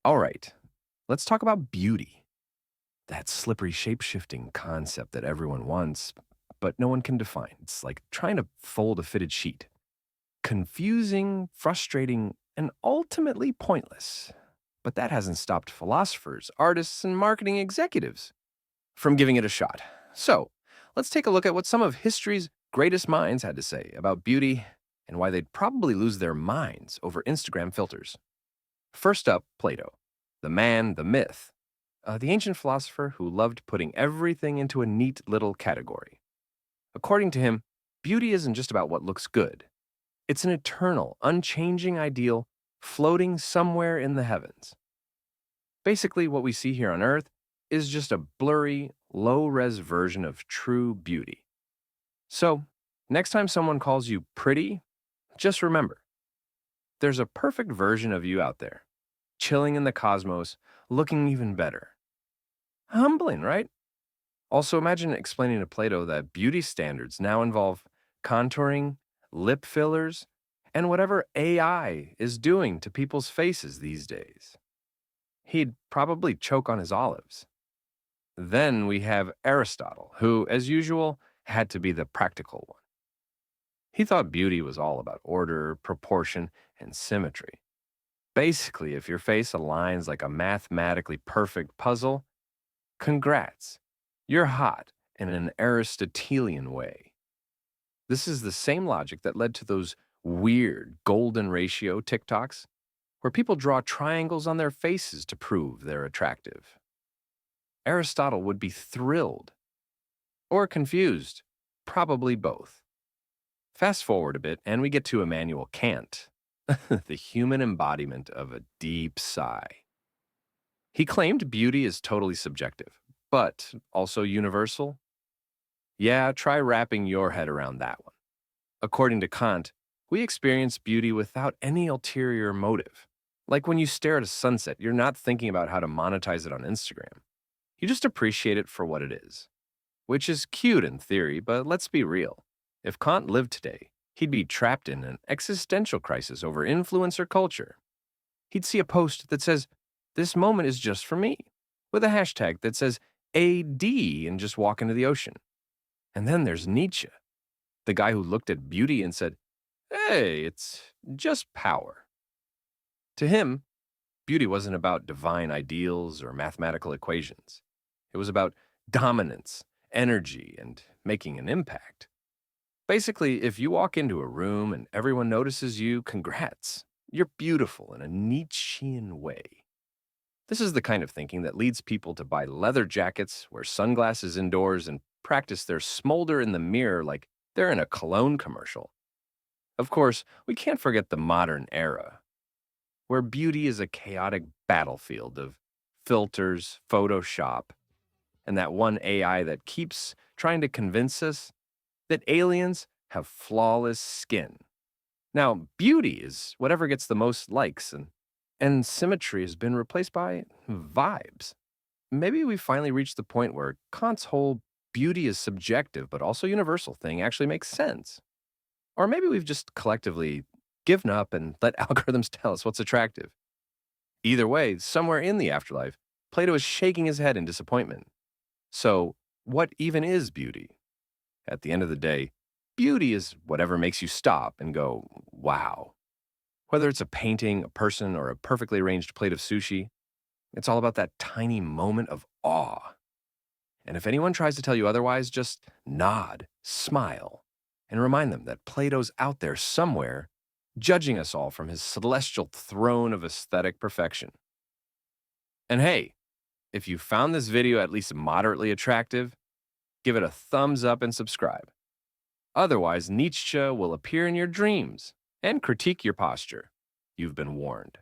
All right, let's talk about beauty. That slippery shape-shifting concept that everyone wants, but no one can define. It's like trying to fold a fitted sheet. Confusing, frustrating, and ultimately pointless. But that hasn't stopped philosophers, artists, and marketing executives from giving it a shot. So, let's take a look at what some of history's greatest minds had to say about beauty and why they'd probably lose their minds over Instagram filters. First up, Plato, the man, the myth, the ancient philosopher who loved putting everything into a neat little category. According to him, beauty isn't just about what looks good, it's an eternal, unchanging ideal floating somewhere in the heavens. Basically, what we see here on Earth is just a blurry, low res version of true beauty. So, next time someone calls you pretty, just remember there's a perfect version of you out there, chilling in the cosmos, looking even better. Humbling, right? Also, imagine explaining to Plato that beauty standards now involve contouring, lip fillers, and whatever AI is doing to people's faces these days. He'd probably choke on his olives. Then we have Aristotle, who, as usual, had to be the practical one. He thought beauty was all about order, proportion, and symmetry. Basically, if your face aligns like a mathematically perfect puzzle, congrats, you're hot in an Aristotelian way. This is the same logic that led to those weird golden ratio TikToks, where people draw triangles on their faces to prove they're attractive. Aristotle would be thrilled or confused, probably both. Fast forward a bit, and we get to Immanuel Kant, the human embodiment of a deep sigh. He claimed beauty is totally subjective, but also universal. Yeah, try wrapping your head around that one. According to Kant, we experience beauty without any ulterior motive. Like when you stare at a sunset, you're not thinking about how to monetize it on Instagram. You just appreciate it for what it is. Which is cute in theory, but let's be real. If Kant lived today, he'd be trapped in an existential crisis over influencer culture. He'd see a post that says, "This moment is just for me," with a hashtag that says AD and just walk into the ocean. And then there's Nietzsche, the guy who looked at beauty and said, "Hey, it's just power." To him, beauty wasn't about divine ideals or mathematical equations. It was about dominance, energy, and making an impact. Basically, if you walk into a room and everyone notices you, congrats. You're beautiful in a Nietzschean way. This is the kind of thinking that leads people to buy leather jackets, wear sunglasses indoors, and practice their smolder in the mirror like they're in a cologne commercial. Of course, we can't forget the modern era, where beauty is a chaotic battlefield of filters, Photoshop, and that one AI that keeps trying to convince us that aliens have flawless skin. Now, beauty is whatever gets the most likes, and symmetry has been replaced by vibes. Maybe we finally reached the point where Kant's whole beauty is subjective but also universal thing actually makes sense. Or maybe we've just collectively given up and let algorithms tell us what's attractive. Either way, somewhere in the afterlife, Plato is shaking his head in disappointment. So, what even is beauty? At the end of the day, beauty is whatever makes you stop and go, wow. Whether it's a painting, a person, or a perfectly arranged plate of sushi, it's all about that tiny moment of awe. And if anyone tries to tell you otherwise, just nod, smile, and remind them that Plato's out there somewhere, judging us all from his celestial throne of aesthetic perfection. And hey, if you found this video at least moderately attractive, give it a thumbs up and subscribe. Otherwise, Nietzsche will appear in your dreams and critique your posture. You've been warned.